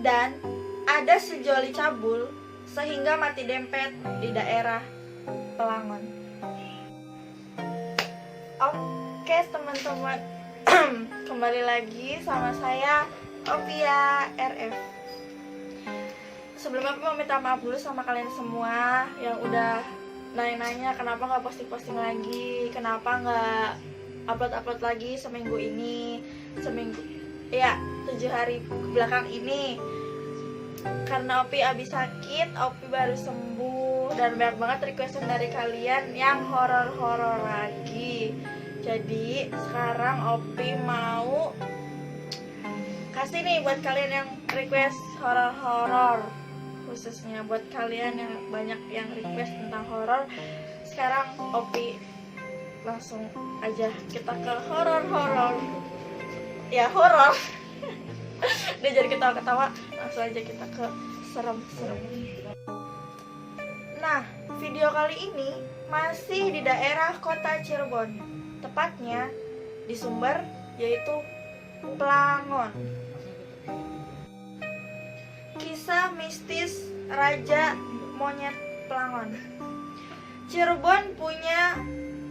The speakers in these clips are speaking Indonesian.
dan ada sejoli cabul sehingga mati dempet di daerah Pelangon. Oke teman-teman, kembali lagi sama saya Opia RF. Sebelumnya aku mau minta maaf dulu sama kalian semua yang udah nanya-nanya kenapa nggak posting-posting lagi, kenapa nggak upload lagi seminggu ini, 7 hari belakang ini. Karena Opi abis sakit, Opi baru sembuh, dan banyak banget requestan dari kalian yang horor-horor lagi. Jadi sekarang Opi mau kasih nih buat kalian yang request horor-horor, khususnya buat kalian yang banyak yang request tentang horor. Sekarang Opi langsung aja kita ke horor-horor. Ya horor. Udah jadi ketawa-ketawa, langsung aja kita ke serem-serem. Nah, video kali ini masih di daerah kota Cirebon, tepatnya di Sumber, yaitu Pelangon. Kisah mistis Raja Monyet Pelangon. Cirebon punya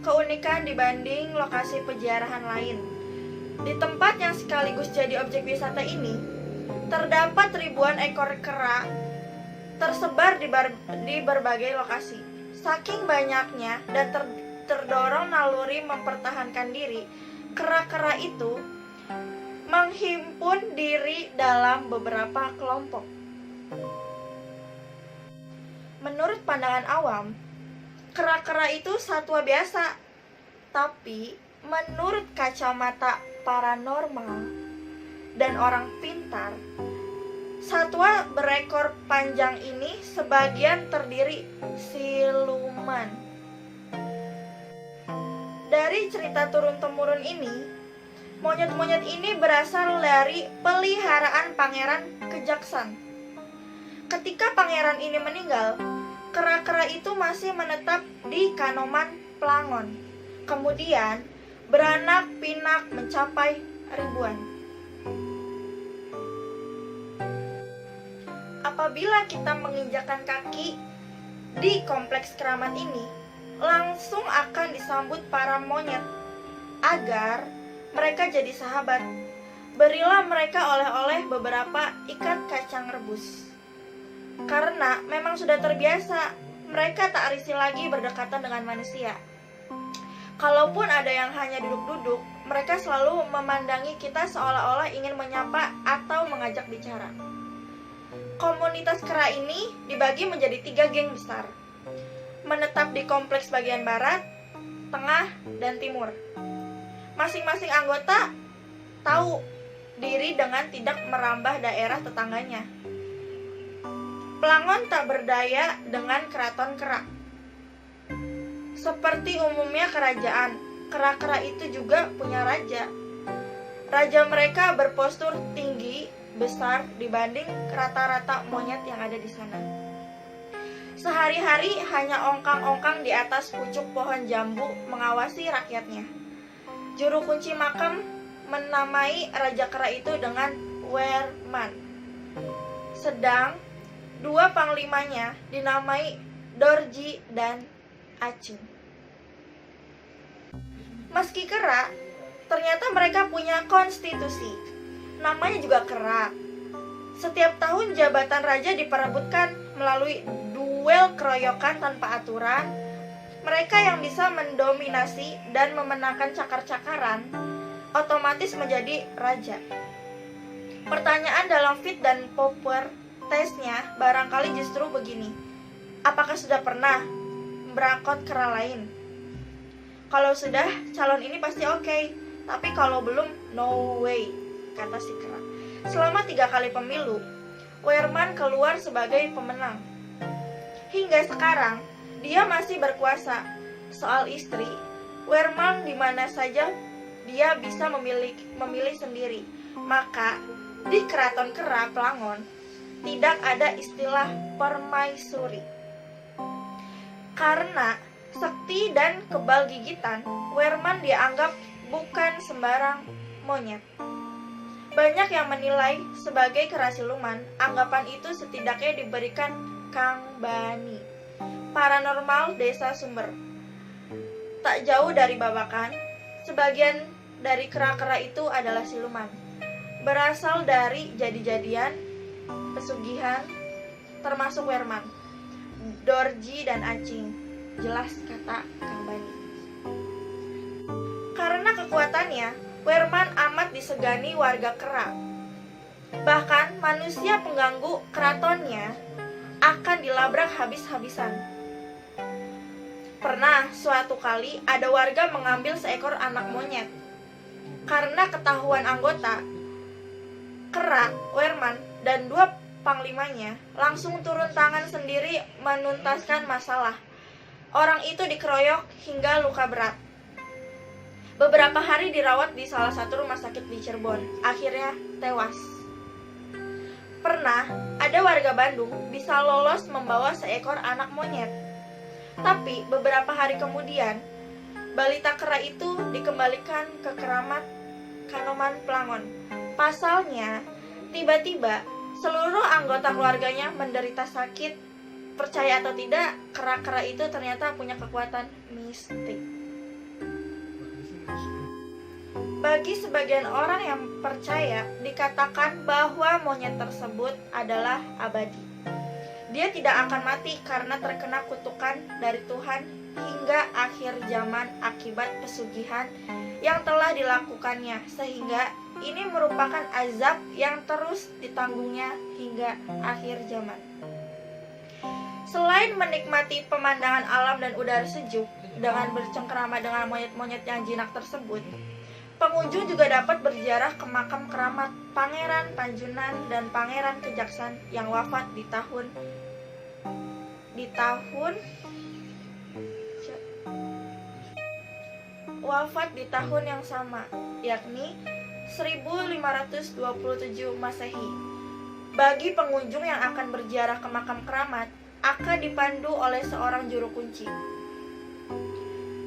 keunikan dibanding lokasi peziarahan lain. Di tempat yang sekaligus jadi objek wisata ini, terdapat ribuan ekor kera tersebar di berbagai lokasi. Saking banyaknya dan terdorong naluri mempertahankan diri, kera-kera itu menghimpun diri dalam beberapa kelompok. Menurut pandangan awam, kera-kera itu satwa biasa, tapi menurut kacamata paranormal dan orang pintar, satwa berekor panjang ini sebagian terdiri siluman. Dari cerita turun-temurun ini, monyet-monyet ini berasal dari peliharaan Pangeran Kejaksan. Ketika pangeran ini meninggal, kera-kera itu masih menetap di Kanoman Pelangon. Kemudian beranak pinak mencapai ribuan. Apabila kita menginjakan kaki di kompleks keramat ini, langsung akan disambut para monyet agar mereka jadi sahabat. Berilah mereka oleh-oleh beberapa ikat kacang rebus. Karena memang sudah terbiasa, mereka tak risih lagi berdekatan dengan manusia. Kalaupun ada yang hanya duduk-duduk, mereka selalu memandangi kita seolah-olah ingin menyapa atau mengajak bicara. Komunitas kera ini dibagi menjadi 3 geng besar, menetap di kompleks bagian barat, tengah, dan timur. Masing-masing anggota tahu diri dengan tidak merambah daerah tetangganya. Pelangon tak berdaya dengan keraton kera. Seperti umumnya kerajaan, kera-kera itu juga punya raja. Raja mereka berpostur tinggi, besar dibanding rata-rata monyet yang ada di sana. Sehari-hari hanya ongkang-ongkang di atas pucuk pohon jambu mengawasi rakyatnya. Juru kunci makam menamai raja kera itu dengan Werman. Sedang 2 panglimanya dinamai Dorji dan Acu. Meski kera, ternyata mereka punya konstitusi. Namanya juga kera. Setiap tahun jabatan raja diperebutkan melalui duel keroyokan tanpa aturan. Mereka yang bisa mendominasi dan memenangkan cakar-cakaran otomatis menjadi raja. Pertanyaan dalam fit dan proper tesnya barangkali justru begini: apakah sudah pernah merakot kera lain? Kalau sudah, calon ini pasti oke. Tapi kalau belum, no way, kata si kera. Selama 3 kali pemilu, Werman keluar sebagai pemenang. Hingga sekarang, dia masih berkuasa. Soal istri, Werman di mana saja dia bisa memilih sendiri. Maka, di Keraton Kera Pelangon, tidak ada istilah permaisuri. Karena sakti dan kebal gigitan, Werman dianggap bukan sembarang monyet. Banyak yang menilai sebagai kera siluman. Anggapan itu setidaknya diberikan Kang Bani, Paranormal Desa Sumber. Tak jauh dari Babakan, sebagian dari kera-kera itu adalah siluman. Berasal dari jadi-jadian, pesugihan, termasuk Werman, Dorji, dan Acing. Jelas kata Kang Bani. Karena kekuatannya, Werman amat disegani warga kera. Bahkan manusia pengganggu keratonnya akan dilabrak habis-habisan. Pernah suatu kali ada warga mengambil seekor anak monyet. Karena ketahuan anggota kera, Werman, dan 2 panglimanya langsung turun tangan sendiri menuntaskan masalah. Orang itu dikeroyok hingga luka berat. Beberapa hari dirawat di salah satu rumah sakit di Cirebon. Akhirnya tewas. Pernah ada warga Bandung bisa lolos membawa seekor anak monyet. Tapi beberapa hari kemudian, balita kera itu dikembalikan ke keramat Kanoman Pelangon. Pasalnya, tiba-tiba seluruh anggota keluarganya menderita sakit. Percaya atau tidak, kera-kera itu ternyata punya kekuatan mistik. Bagi sebagian orang yang percaya, dikatakan bahwa monyet tersebut adalah abadi. Dia tidak akan mati karena terkena kutukan dari Tuhan hingga akhir zaman akibat pesugihan yang telah dilakukannya, sehingga ini merupakan azab yang terus ditanggungnya hingga akhir zaman. Selain menikmati pemandangan alam dan udara sejuk dengan bercengkerama dengan monyet-monyet yang jinak tersebut, pengunjung juga dapat berziarah ke makam keramat Pangeran Panjunan dan Pangeran Kejaksan yang wafat di tahun yang sama, yakni 1527 Masehi. Bagi pengunjung yang akan berziarah ke makam keramat, akan dipandu oleh seorang juru kunci.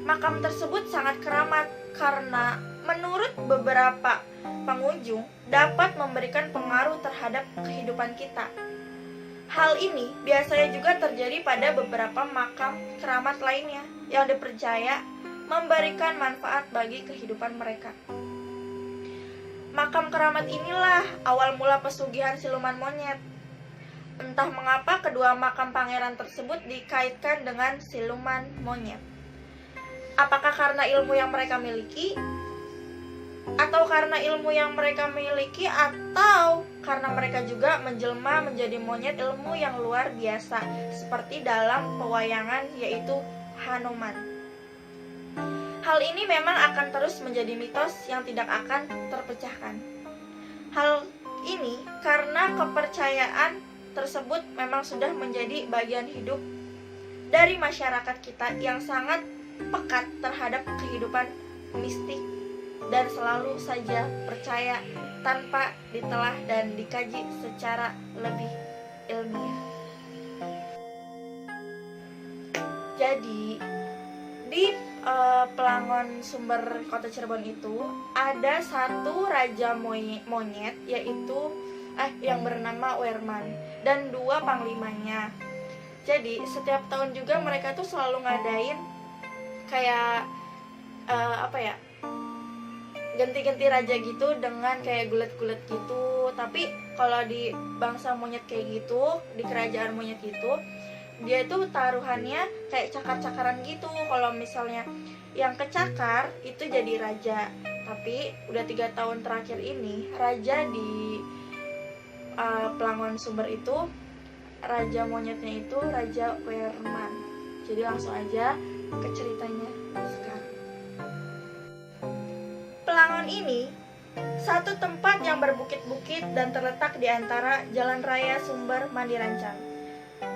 Makam tersebut sangat keramat karena menurut beberapa pengunjung dapat memberikan pengaruh terhadap kehidupan kita. Hal ini biasanya juga terjadi pada beberapa makam keramat lainnya yang dipercaya memberikan manfaat bagi kehidupan mereka. Makam keramat inilah awal mula pesugihan siluman monyet. Entah mengapa kedua makam pangeran tersebut dikaitkan dengan siluman monyet. Apakah karena ilmu yang mereka miliki? Atau karena ilmu yang mereka miliki, atau karena mereka juga menjelma menjadi monyet ilmu yang luar biasa, seperti dalam pewayangan yaitu Hanuman. Hal ini memang akan terus menjadi mitos yang tidak akan terpecahkan. Hal ini karena kepercayaan tersebut memang sudah menjadi bagian hidup dari masyarakat kita yang sangat pekat terhadap kehidupan mistik dan selalu saja percaya tanpa ditelah dan dikaji secara lebih ilmiah. Jadi di Pelangon Sumber Kota Cirebon itu ada satu raja monyet yaitu yang bernama Werman dan 2 panglimanya. Jadi setiap tahun juga mereka tuh selalu ngadain kayak ganti-ganti raja gitu dengan kayak gulet-gulet gitu. Tapi kalau di bangsa monyet kayak gitu, di kerajaan monyet gitu, dia itu taruhannya kayak cakar-cakaran gitu. Kalau misalnya yang kecakar itu jadi raja. Tapi udah 3 tahun terakhir ini raja di Pelangon Sumber itu, raja monyetnya itu Raja Werman. Jadi langsung aja ke ceritanya sekarang. Pelangon ini satu tempat yang berbukit-bukit dan terletak di antara Jalan Raya Sumber Mandirancan.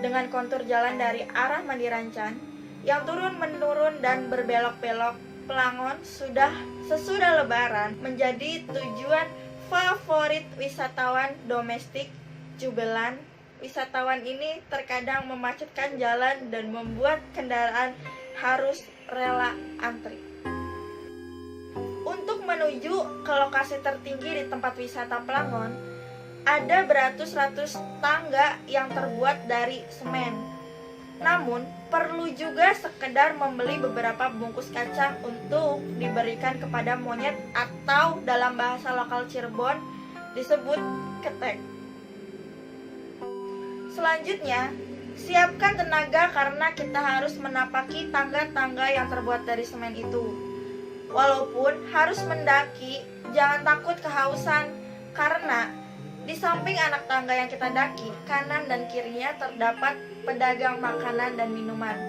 Dengan kontur jalan dari arah Mandirancan yang turun-menurun dan berbelok-belok, Pelangon sesudah Lebaran menjadi tujuan favorit wisatawan domestik jubelan. Wisatawan ini terkadang memacetkan jalan dan membuat kendaraan harus rela antri. Untuk menuju ke lokasi tertinggi di tempat wisata Pelangon, ada beratus-ratus tangga yang terbuat dari semen. Namun, perlu juga sekedar membeli beberapa bungkus kacang untuk diberikan kepada monyet atau dalam bahasa lokal Cirebon disebut ketek. Selanjutnya, siapkan tenaga karena kita harus menapaki tangga-tangga yang terbuat dari semen itu. Walaupun harus mendaki, jangan takut kehausan karena di samping anak tangga yang kita daki, kanan dan kirinya terdapat pedagang makanan dan minuman.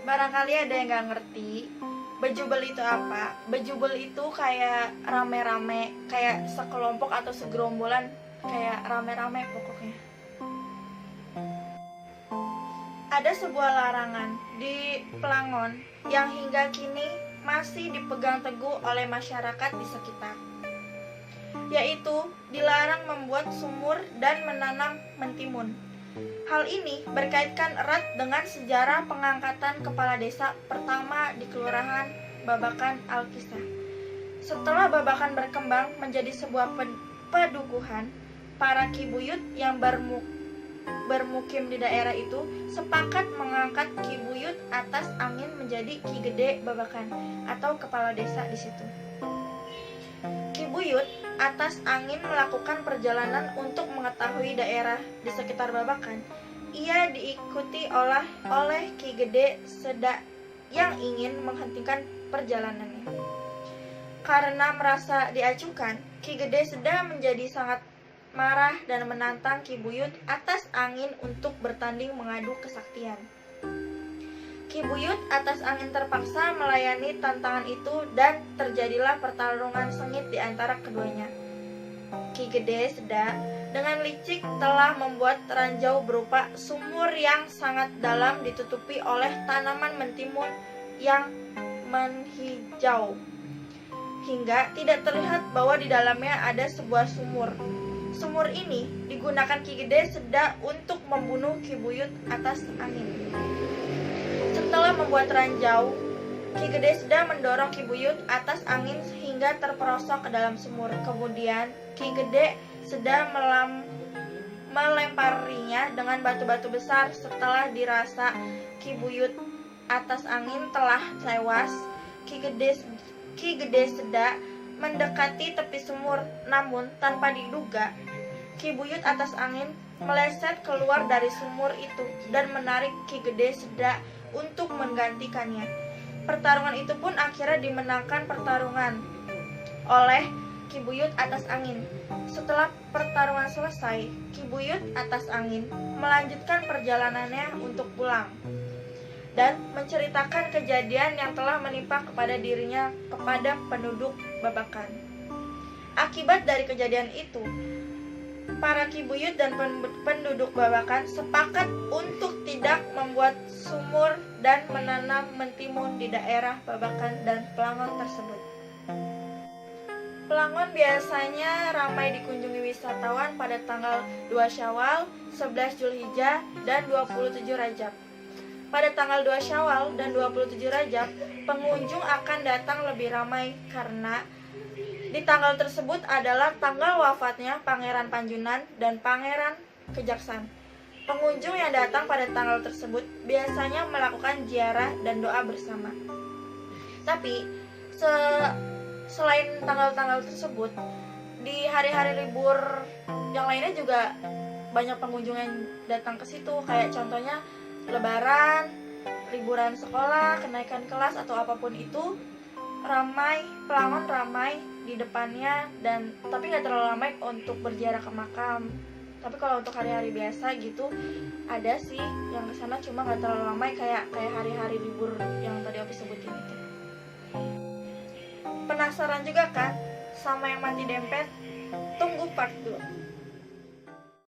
Barangkali ada yang gak ngerti, bejubel itu apa? Bejubel itu kayak rame-rame, kayak sekelompok atau segerombolan, kayak rame-rame pokoknya. Ada sebuah larangan di Pelangon yang hingga kini masih dipegang teguh oleh masyarakat di sekitar, yaitu dilarang membuat sumur dan menanam mentimun. Hal ini berkaitan erat dengan sejarah pengangkatan kepala desa pertama di Kelurahan Babakan Alkisah. Setelah Babakan berkembang menjadi sebuah pedukuhan, para Kibuyut yang bermukim di daerah itu sepakat mengangkat Kibuyut atas angin menjadi Ki Gede Babakan atau kepala desa di situ. Kibuyut atas angin melakukan perjalanan untuk mengetahui daerah di sekitar Babakan. Ia diikuti oleh Ki Gede Seda yang ingin menghentikan perjalanannya. Karena merasa diacuhkan, Ki Gede Seda menjadi sangat marah dan menantang Kibuyut atas angin untuk bertanding mengadu kesaktian. Kibuyut atas angin terpaksa melayani tantangan itu dan terjadilah pertarungan sengit di antara keduanya. Ki Gede Seda dengan licik telah membuat ranjau berupa sumur yang sangat dalam ditutupi oleh tanaman mentimun yang menghijau, hingga tidak terlihat bahwa di dalamnya ada sebuah sumur. Sumur ini digunakan Ki Gede Seda untuk membunuh Kibuyut atas angin. Setelah membuat ranjau, Ki Gede Seda mendorong Kibuyut atas angin sehingga terperosok ke dalam sumur. Kemudian Ki Gede Seda melemparinya dengan batu-batu besar. Setelah dirasa Kibuyut atas angin telah tewas, Ki Gede Seda mendekati tepi sumur, namun tanpa diduga Kibuyut atas angin meleset keluar dari sumur itu dan menarik Ki Gede Seda untuk menggantikannya. Pertarungan itu pun akhirnya dimenangkan pertarungan oleh Kibuyut atas angin. Setelah pertarungan selesai, Kibuyut atas angin melanjutkan perjalanannya untuk pulang dan menceritakan kejadian yang telah menimpa kepada dirinya kepada penduduk Babakan. Akibat dari kejadian itu, para Kibuyut dan penduduk Babakan sepakat untuk tidak membuat sumur dan menanam mentimun di daerah Babakan dan Pelangon tersebut. Pelangon biasanya ramai dikunjungi wisatawan pada tanggal 2 Syawal, 11 Zulhijjah, dan 27 Rajab. Pada tanggal 2 Syawal dan 27 Rajab, pengunjung akan datang lebih ramai karena di tanggal tersebut adalah tanggal wafatnya Pangeran Panjunan dan Pangeran Kejaksan. Pengunjung yang datang pada tanggal tersebut biasanya melakukan ziarah dan doa bersama. Tapi selain tanggal-tanggal tersebut, di hari-hari libur yang lainnya juga banyak pengunjung yang datang ke situ, kayak contohnya Lebaran, liburan sekolah, kenaikan kelas atau apapun itu, ramai, Pelangon ramai di depannya, dan tapi nggak terlalu ramai untuk berziarah ke makam. Tapi kalau untuk hari-hari biasa gitu ada sih yang kesana, cuma nggak terlalu ramai kayak hari-hari libur yang tadi aku sebutin itu. Penasaran juga kan sama yang mati dempet? Tunggu part 2.